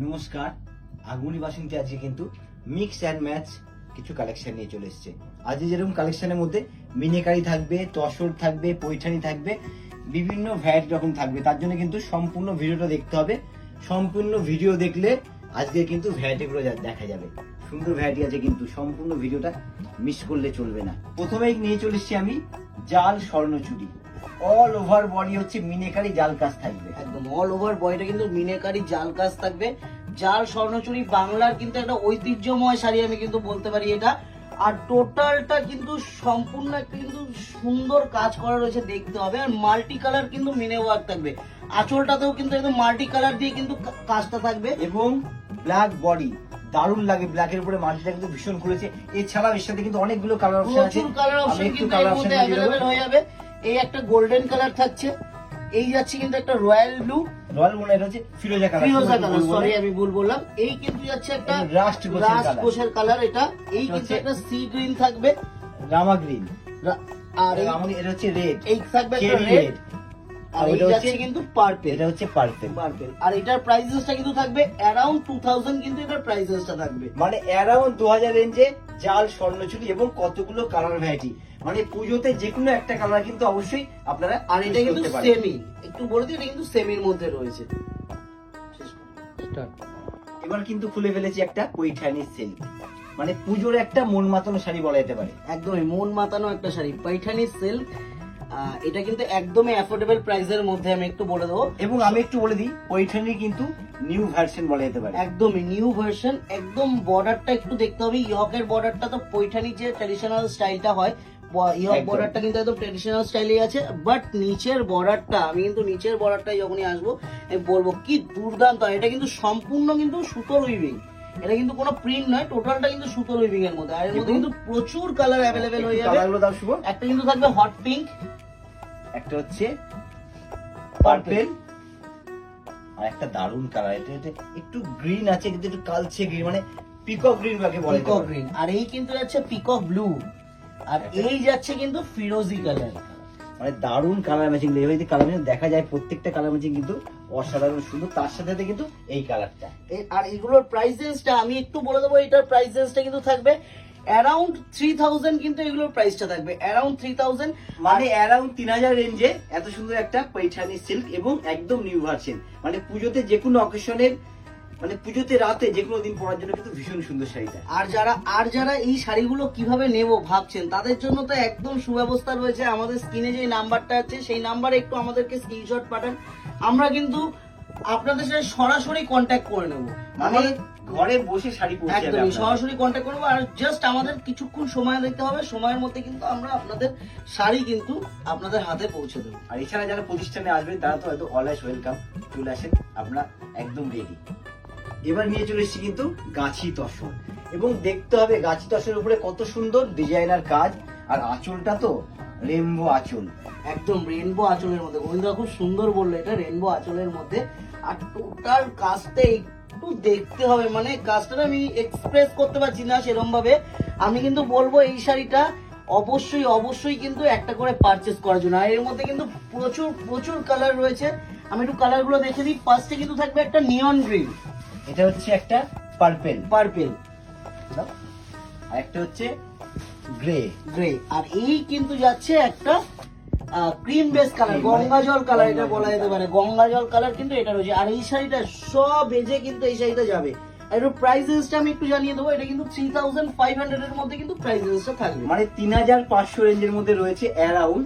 নমস্কার, আগুনি বাসন্তী আজকে কিন্তু মিক্স অ্যান্ড ম্যাচ কিছু কালেকশন নিয়ে চলে এসেছে। আজকে যেরকম কালেকশনের মধ্যে মিনেকারি থাকবে, তসর থাকবে, পৈঠানি থাকবে, বিভিন্ন ভ্যারাইটি রকম থাকবে। তার জন্য কিন্তু সম্পূর্ণ ভিডিওটা দেখতে হবে। সম্পূর্ণ ভিডিও দেখলে আজকে কিন্তু ভ্যারাইটিগুলো দেখা যাবে। সুন্দর ভ্যারাইটি আছে, কিন্তু সম্পূর্ণ ভিডিওটা মিস করলে চলবে না। প্রথমেই নিয়ে চলে এসেছি আমি জাল স্বর্ণচুরি। অল ওভার বডি হচ্ছে মিনেকারি জাল কাজ থাকবে। একদম অল ওভার বডিটা কিন্তু মিনেকারি জাল কাজ থাকবে। জাল স্বর্ণচুরি বাংলার কিন্তু একটা ঐতিহ্যময় শাড়ি আমি কিন্তু বলতে পারি এটা। আর টোটালটা কিন্তু সম্পূর্ণ একটা কিন্তু সুন্দর কাজ করা রয়েছে, দেখতে হবে। আর মাল্টি কালার কিন্তু মিনে ওয়ার্ক থাকবে। আঁচলটাতেও কিন্তু একদম মাল্টি কালার দিয়ে কিন্তু কাজটা থাকবে এবং ব্ল্যাক বডি দারুণ লাগে। ব্ল্যাকের উপরে মাল্টিটা কিন্তু ভীষণ খুলেছে। এছাড়াও এর সাথে কিন্তু অনেকগুলো কালার অপশন আছে। প্রচুর কালার আমি অপশন একটু কিন্তু কালার এর মধ্যে অ্যাভেলেবেল হয়ে যাবে। এই একটা গোল্ডেন কালার থাকছে, এই যাচ্ছে কিন্তু একটা রয়্যাল ব্লু, রয়্যাল মনে এটা হচ্ছে ফিরোজা কালার। ফিরোজা কালার, সরি আমি ভুল বললাম। এই কিন্তু যাচ্ছে একটা রাস্ট কোষের কালার এটা। এই কিন্তু একটা সি গ্রিন থাকবে, রামা গ্রিন। আর এটা হচ্ছে রেড, এই থাকবে একটা রেড, আর এই যাচ্ছে কিন্তু পার্পল। এটা হচ্ছে পার্পল। আর এটার প্রাইসেসটা কিন্তু থাকবে অ্যারাউন্ড 2000, কিন্তু এটার প্রাইসেসটা থাকবে মানে অ্যারাউন্ড 2000 রেঞ্জে জাল স্বর্ণচুরি এবং কতগুলো কালার ভ্যারাইটি। মানে পুজোতে যে কোনো একটা কালার কিন্তু অবশ্যই আপনারা। আর এটা কিন্তু সেমি, একটু বলে দিই, এটা কিন্তু সেমির মধ্যে রয়েছে। এবার কিন্তু খুলে ফেলেছি একটা পৈঠানি সিল্ক, মানে পুজোর একটা মন মাতানো শাড়ি বলা যেতে পারে। একদমই মন মাতানো একটা শাড়ি, পৈঠানি সিল্ক। এটা কিন্তু একদমই অ্যাফোর্ডেবল প্রাইসের মধ্যে আমি একটু বলে দেবো। এবং আমি একটু বলে দিই, পৈঠানির কিন্তু নিউ ভার্সন বলা যেতে পারে। একদমই নিউ ভার্সন। একদম বর্ডারটা একটু দেখতে হবে। ইয়কের বর্ডারটা তো পৈঠানি যে ট্র্যাডিশনাল স্টাইলটা হয়, ইয়ক বর্ডারটা কিন্তু একদম ট্র্যাডিশনাল স্টাইলেই আছে। বাট নিচের বর্ডারটা, আমি কিন্তু নিচের বর্ডারটা যখনই আসবো আমি বলবো কি দুর্দান্ত। এটা কিন্তু সম্পূর্ণ কিন্তু সুতোর উইভিং, এটা কিন্তু কোনো প্রিন্ট নয়, টোটালটা কিন্তু সুতোর উইভিং এর মধ্যে। আর এর মধ্যে কিন্তু প্রচুর কালার অ্যাভেলেবেল হয়ে যাবে। কালারগুলো দাও শুভ। একটা কিন্তু থাকবে হট পিঙ্ক, একটা হচ্ছে পার্পল, আর একটা দারুন কালার। এটা একটু গ্রিন আছে, কিন্তু একটু কালচে গ্রিন, মানে পিকক গ্রিন কাকে বলে। Peacock green. আর এই কিন্তু যাচ্ছে পিকক ব্লু, আর এই যাচ্ছে কিন্তু ফিরোজি কালার। মানে দারুন কালার ম্যাচিং। এই কালার ম্যাচিং দেখা যায়, প্রত্যেকটা কালার ম্যাচিং কিন্তু অসাধারণ সুন্দর। তার সাথে সাথে কিন্তু এই কালারটা। আর এগুলোর প্রাইস রেঞ্জটা আমি একটু বলে দেবো। এটার প্রাইস রেঞ্জটা কিন্তু থাকবে অ্যারাউন্ড 3000, কিন্তু এগুলোর প্রাইসটা থাকবে অ্যারাউন্ড 3000, মানে অ্যারাউন্ড 3000 রেঞ্জে এত সুন্দর একটা পৈঠানি সিল্ক এবং একদম নিউ ভার্সন। মানে পুজোতে যে কোনো অকেশনের, মানে পুজোতে রাতে যে কোনো দিন পরার জন্য কিন্তু ভীষণ সুন্দর শাড়িটা। আর যারা এই শাড়িগুলো কিভাবে নেব ভাবছেন, তাদের জন্য তো একদম সুব্যবস্থা রয়েছে। আমাদের স্ক্রিনে যে নাম্বারটা আছে সেই নাম্বারে একটু আমাদেরকে স্ক্রিনশট পাঠান, আমরা কিন্তু আপনাদের সাথে সরাসরি কন্ট্যাক্ট করে নেব। মানে ঘরে বসে শাড়ি পরতে হবে, একদমই সরাসরি কন্ট্যাক্ট করবো। আর জাস্ট আমাদের কিছুক্ষণ সময় দিতে হবে, সময়ের মধ্যে কিন্তু আমরা আপনাদের শাড়ি কিন্তু আপনাদের হাতে পৌঁছে দেবো। আর এছাড়া যারা প্রতিষ্ঠানে আসবেন তারা তো হয়তো অলওয়েজ ওয়েলকাম, চলে আসেন, আমরা একদম রেডি। এবার নিয়ে চলে এসেছি কিন্তু গাছি তসর, এবং দেখতে হবে গাছি তসরের উপরে কত সুন্দর ডিজাইনার কাজ। আর আঁচলটা তো রেনবো আঁচল, একদম রেনবো আঁচলের মধ্যে। গোবিন্দা খুব সুন্দর বললো, এটা রেনবো আঁচলের মধ্যে। আর টোটাল কাজটা একটু দেখতে হবে, মানে কাজটা আমি এক্সপ্রেস করতে পারছি না সেরকম ভাবে। আমি কিন্তু বলবো এই শাড়িটা অবশ্যই অবশ্যই কিন্তু একটা করে পারচেস করার জন্য। আর এর মধ্যে কিন্তু প্রচুর প্রচুর কালার রয়েছে। আমি একটু কালার গুলো দেখে দিই। ফার্স্টে কিন্তু থাকবে একটা নিয়ন গ্রিন, এটা হচ্ছে একটা পার্পেল, আর একটা হচ্ছে গ্রে। আর এই কিন্তু যাচ্ছে একটা ক্রিম বেস কালার, গঙ্গা জল কালার, এটা বলা যেতে পারে গঙ্গা জল কালার কিন্তু এটা রয়েছে। আর এই শাড়িটা সব এজে কিন্তু এই শাড়িটা যাবে। আর এর প্রাইস রেঞ্জটা আমি একটু জানিয়ে দেবো। এটা কিন্তু 3500 এর মধ্যে কিন্তু প্রাইস রেঞ্জটা থাকবে, মানে 3500 রেঞ্জের মধ্যে রয়েছে অ্যারাউন্ড।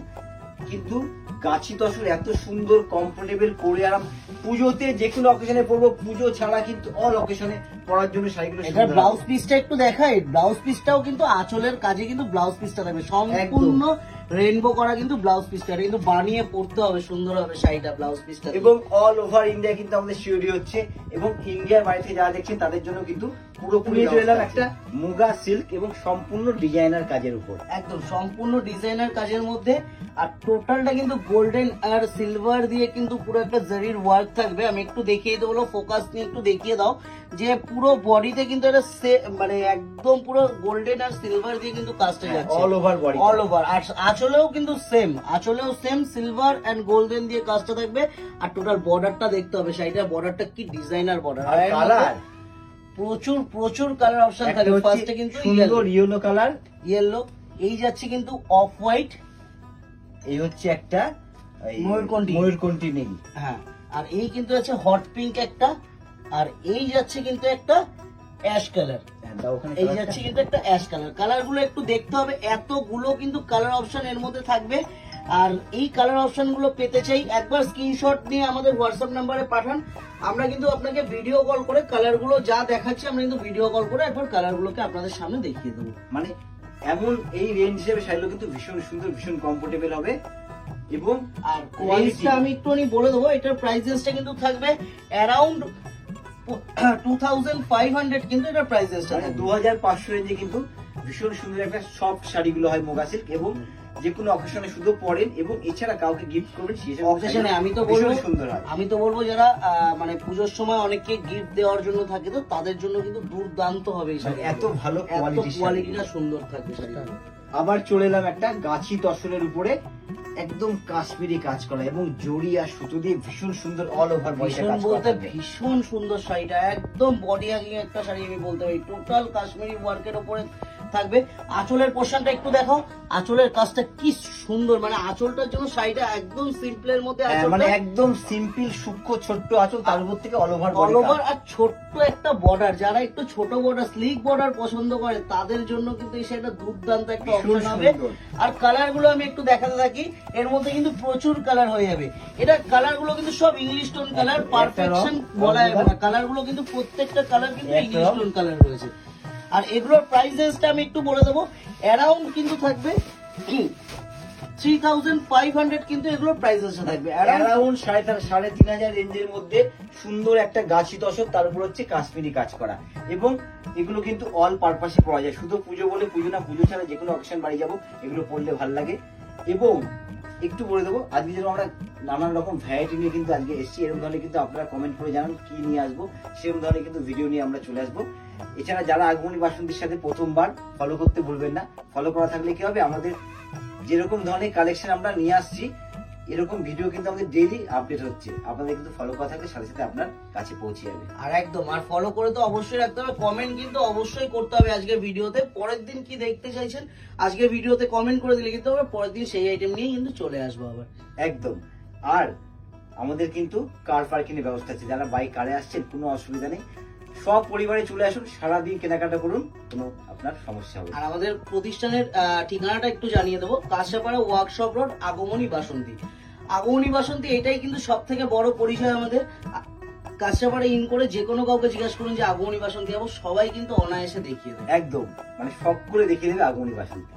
কিন্তু গাছি তসর এত সুন্দর কমফোর্টেবল পরে আরাম, পুজোতে যে কোনো অকেশনে পরবো, পুজো ছাড়া কিন্তু অল অকেশনে পরার জন্য শাড়িগুলো। এটা ব্লাউজ পিসটা একটু দেখাই। ব্লাউজ পিসটাও কিন্তু আঁচলের কাজে কিন্তু ব্লাউজ পিসটা থাকবে সম্পূর্ণ রেইনবো করা, কিন্তু ব্লাউজ পিসটা কিন্তু বানিয়ে পড়তে হবে সুন্দর হবে শাড়িটা, ব্লাউজ পিসটা। এবং অল ওভার ইন্ডিয়া কিন্তু আমাদের শিওরি হচ্ছে, এবং ইন্ডিয়ার বাইরে থেকে যারা দেখছেন তাদের জন্য কিন্তু পুরোপুরি নিয়ে চলে এলাম একটা মুগা সিল্ক এবং সম্পূর্ণ ডিজাইনার কাজের উপর। একদম সম্পূর্ণ ডিজাইনার কাজের মধ্যে, আর টোটালটা কিন্তু গোল্ডেন আর সিলভার দিয়ে কিন্তু পুরো একটা জারির ওয়ার্ক থাকবে। আমি একটু দেখিয়ে দেবো, ফোকাস নিয়ে একটু দেখিয়ে দাও যে পুরো বডিতে কিন্তু এটা মানে একদম পুরো গোল্ডেন আর সিলভার দিয়ে কিন্তু কাজটা যাচ্ছে all over body, all over. আর আঁচলেও কিন্তু সেম সিলভার এন্ড গোল্ডেন দিয়ে কাজটা থাকবে। আর টোটাল বর্ডারটা দেখতে হবে, শাড়িটার বর্ডারটা কি ডিজাইনার বর্ডার, আর কালার প্রচুর কালার অপশন থাকবে। ফার্স্টে কিন্তু সুন্দর ইয়েলো কালার, ইয়েলো, এই যাচ্ছে কিন্তু অফ হোয়াইট, এই হচ্ছে একটা ময়ূরকণ্ঠী। ময়ূরকণ্ঠী নীল, হ্যাঁ, আর এই কিন্তু আছে হট পিঙ্ক একটা, আর এই যাচ্ছে কিন্তু একটা অ্যাশ কালার, এই যাচ্ছে কিন্তু একটা অ্যাশ কালার। কালার গুলো একটু দেখতে হবে, এতগুলো কিন্তু কালার অপশন এর মধ্যে থাকবে। আর এই কালার অপশন গুলো পেতে চাই, একবার স্ক্রিনশট নিয়ে আমাদের হোয়াটসঅ্যাপ নাম্বারে পাঠান। আমরা কিন্তু আপনাকে ভিডিও কল করে কালার গুলো যা দেখাচ্ছি, আমরা কিন্তু ভিডিও কল করে একবার কালার গুলোকে আপনাদের সামনে দেখিয়ে দেবো। মানে এমন এই রেঞ্জ হিসেবে শাড়িগুলো কিন্তু ভীষণ সুন্দর, ভীষণ কমফোর্টেবল হবে। এবং আর কোয়ালিটিটা আমি একটুখানি বলে দেবো, এটার প্রাইসেসটা কিন্তু থাকবে অ্যারাউন্ড 2500, কিন্তু এটার প্রাইসেসটা মানে 2500 রেঞ্জে কিন্তু ভীষণ সুন্দর একটা সফট শাড়িগুলো হয় মোগা সিল্ক, এবং যে কোনো অকেশনে শুধু পরেন এবং এছাড়া কাউকে গিফট করবেন সেই অকেশনে। আমি তো বলবো যারা মানে পুজোর সময় অনেককে গিফট দেওয়ার জন্য থাকে, তো তাদের জন্য কিন্তু দুর্দান্ত হবে এই শাড়ি, এত ভালো কোয়ালিটিটা সুন্দর থাকবে শাড়িটা। আবার চলে এলাম একটা গাছি তসরের উপরে একদম কাশ্মীরি কাজ করা এবং জড়ি আর সুতো দিয়ে ভীষণ সুন্দর অল ওভার বডিটা ভীষণ কাজ করা বলতে থাকবে। ভীষণ সুন্দর শাড়িটা, একদম বডি হাগিং একটা শাড়ি আমি বলতে পারি, টোটাল কাশ্মীরি ওয়ার্কের উপরে থাকবে। আঁচলের পোর্শনটা একটু দেখো, আঁচলের কাজটা কি সুন্দর, মানে আঁচলটার জন্য শাড়িটা একদম সিম্পলের মধ্যে, মানে একদম সিম্পল সূক্ষ্ম ছোট্ট আঁচল, তার উপর থেকে অল ওভার আর ছোট্ট একটা বর্ডার। যারা একটু ছোট বর্ডার, স্লিক বর্ডার পছন্দ করে তাদের জন্য কিন্তু এই শাড়িটা দুর্দান্ত একটা অপশন হবে। আর কালার গুলো আমি একটু দেখাতে থাকি, এর মধ্যে কিন্তু প্রচুর কালার হয়ে যাবে। এটা কালার গুলো কিন্তু সব ইংলিশ টোন কালার, পারফেকশন বলা যাবে না, কালার গুলো কিন্তু প্রত্যেকটা কালার কিন্তু ইংলিশ টোন কালার রয়েছে। আর এগুলোর প্রাইসেসটা আমি একটু বলে দেবো, অ্যারাউন্ড কিন্তু থাকবে 3500, কিন্তু এগুলোর প্রাইসেসটা থাকবে অ্যারাউন্ড 3500 রেঞ্জের মধ্যে সুন্দর একটা গাছি তসর, তার উপর হচ্ছে কাশ্মীরি কাজ করা। এবং এগুলো কিন্তু অল পারপাসে পাওয়া যায়, শুধু পুজো বলে পুজো না, পুজো ছাড়া যে কোনো অকেশন বাড়ি যাবো এগুলো পরলে ভালো লাগে। এবং একটু বলে দেবো, আজকে যেরকম আমরা নানান রকম ভ্যারাইটি নিয়ে কিন্তু আজকে এসেছি, এরকম ধরনের কিন্তু আপনারা কমেন্ট করে জানান কি নিয়ে আসবো, সেরকম ধরনের কিন্তু ভিডিও নিয়ে আমরা চলে আসবো। এছাড়া যারা আগমনী বাসন্তীর সাথে প্রথমবার, ফলো করতে ভুলবেন না। ফলো করা থাকলে কি হবে, আমাদের যেরকম ধরনের কালেকশন আমরা নিয়ে আসছি এরকম ভিডিও কিন্তু আমাদের ডেইলি আপডেট হচ্ছে, আপনাদের কিন্তু ফলো করা থাকলে সাথে সাথে আপনার কাছে পৌঁছে যাবে। আর একদম, আর ফলো করে তো অবশ্যই রাখতে হবে, কমেন্ট কিন্তু অবশ্যই করতে হবে আজকের ভিডিওতে। পরের দিন কি দেখতে চাইছেন আজকের ভিডিওতে কমেন্ট করে দিলে কিন্তু আমরা পরের দিন সেই আইটেম নিয়ে কিন্তু চলে আসবো আবার। একদম। আর আমাদের কিন্তু কার পার্কিং এর ব্যবস্থা আছে, যারা বাইক কারে আসছেন কোনো অসুবিধা নেই, সব পরিবারে চলে আসুন, সারাদিন কেনাকাটা করুন, কোনো আপনার সমস্যা হবে। আর আমাদের প্রতিষ্ঠানের ঠিকানাটা একটু জানিয়ে দেবো, কাঁচাপাড়া ওয়ার্কশপ রোড, আগমনী বাসন্তী। আগমনী বাসন্তী এটাই কিন্তু সব থেকে বড় পরিচয় আমাদের। কাঁচাপাড়া ইন করে যে কোনো কাউকে জিজ্ঞাসা করুন যে আগমনী বাসন্তী যাবো, সবাই কিন্তু অনায়াসে দেখিয়ে দেবে। একদম, মানে সব করে দেখিয়ে দেবে আগমনী বাসন্তী।